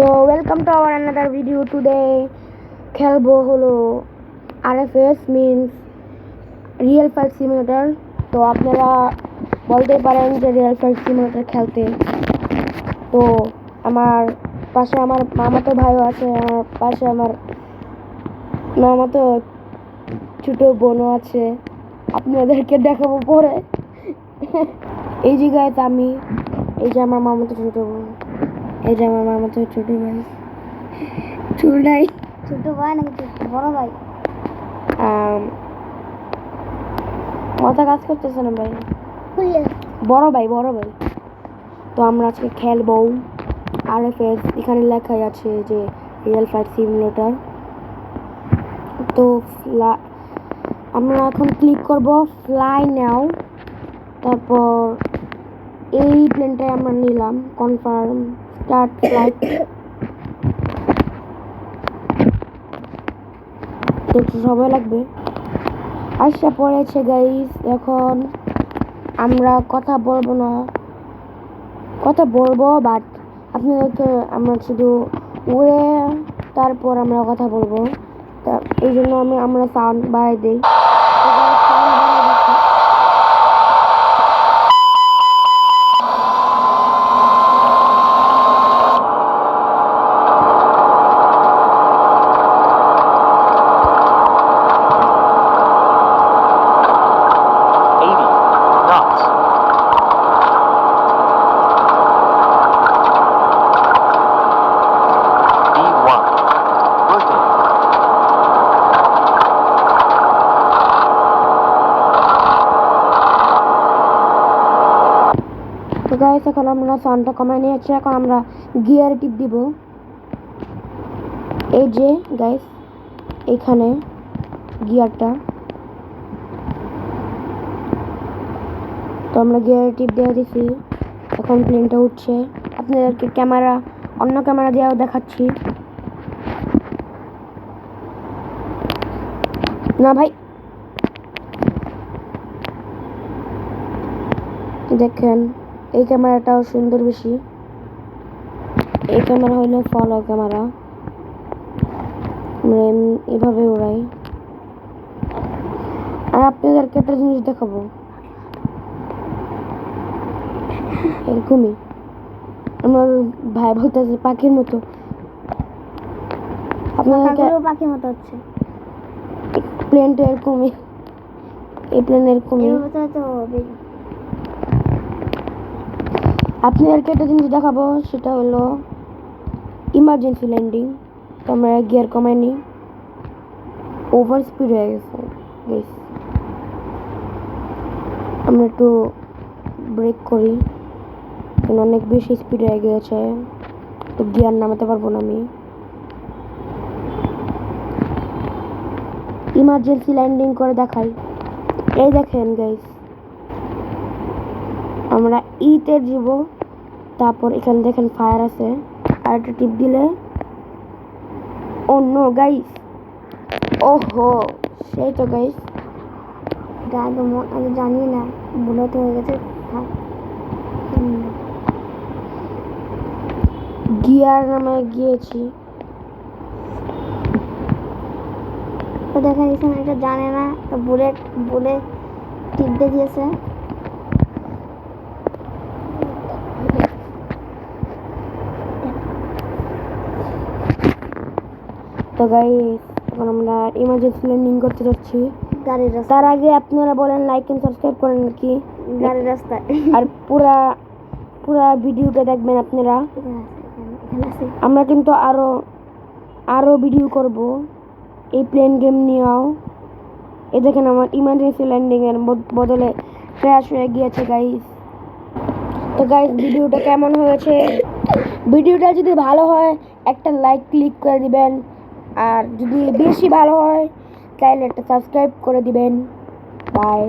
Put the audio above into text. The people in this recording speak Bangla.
So welcome to our another video. Today খেলবো হলো RFS means Real Flight Simulator. তো আপনারা বলতে পারেন যে Real Flight Simulator খেলতে। তো আমার পাশে আমার মামাতো ভাইও আছে, আমার পাশে আমার মামাতো ছোট বোনও আছে, আপনাদেরকে দেখাবো পরে। এই যে গাইস আমি, এই যে আমার মামাতো ছোট বোন, এই যে আমার মামাতো ছোট ভাই, ছোট ভাই নাকি বড় ভাই, মাথা কাজ করতেছে না ভাই, বড় ভাই। তো আমরা আজকে খেলবো RFS। এখানে লেখাই আছে যে রিয়েল ফ্লাইট সিমুলেটর। তো আমরা এখন ক্লিক করব ফ্লাই নাও। তারপর এই প্লেনটাই আমরা নিলাম, কনফার্ম স্টার্ট ফ্লাইট। একটু সময় লাগবে, আসা পড়েছে গাইস। এখন আমরা কথা বলবো বাট আপনাদেরকে আমরা শুধু উড়ে তারপর আমরা কথা বলবো। তা এই জন্য আমরা সাউন্ড বাড়াই দিই। তো গাইস এখন আমরা সাউন্ডটা কমায় নিয়েছি। এখন আমরা গিয়ার টিপ দিব। এই যে গাইস এখানে গিয়ারটা, তো আমরা গিয়ার টিপ দিয়ে দিছি। এখন প্লেনটা উঠছে। আপনাদেরকে অন্য ক্যামেরা দিয়েও দেখাচ্ছি। না ভাই, দেখেন এই ক্যামেরাটাও সুন্দর বেশি। এই ক্যামেরা হলো ফলো ক্যামেরা, আমরা এভাবে উড়াই। আর আপনাদেরকে একটা জিনিস দেখাবো, এরকমই আমার ভাই বলতেছে পাখির মতো। আপনাদেরকে পাখির মতো হচ্ছে প্লেনটা এরকমই, এই প্লেন এরকমই। আপনাদেরকে একটা জিনিস দেখাবো, সেটা হলো ইমার্জেন্সি ল্যান্ডিং। তো আমরা গিয়ার কমাই নিই, ওভার স্পিড হয়ে গেছে। আমরা একটু ব্রেক করি, কারণ অনেক বেশি স্পিড হয়ে গেছে, তো গিয়ার নামাতে পারবো না আমি। ইমার্জেন্সি ল্যান্ডিং করে দেখাই। এই দেখেন গাইস, আমরা ইতে যাব। তারপর এখানে দেখেন ফায়ার আছে, আর একটা টিপ দিলে অন্য গাইস, ওহো সেই তো গাইস, আমি জানি না বুলেট হয়ে গেছে। গিয়ার নামায় গিয়েছি, তো দেখেন এখানে এটা জানে না, তো বুলেট টিপ দিয়ে দিয়েছে। তো গাইস এখন আমরা ইমার্জেন্সি ল্যান্ডিং করতে যাচ্ছি গাড়ির রাস্তা। তার আগে আপনারা বলেন লাইক এন্ড সাবস্ক্রাইব করেন নাকি গাড়ির রাস্তায়, আর পুরা ভিডিওটা দেখবেন আপনারা। আমরা কিন্তু আরো ভিডিও করব এই প্লেন গেম নিয়েও। এই দেখেন আমার ইমার্জেন্সি ল্যান্ডিং এর বদলে ক্র্যাশ হয়ে গিয়েছে গাইস। তো গাইস ভিডিওটা কেমন হয়েছে? ভিডিওটা যদি ভালো হয় একটা লাইক ক্লিক করে দিবেন, আর যদি বেশি ভালো হয় তাহলে একটা সাবস্ক্রাইব করে দিবেন। বাই।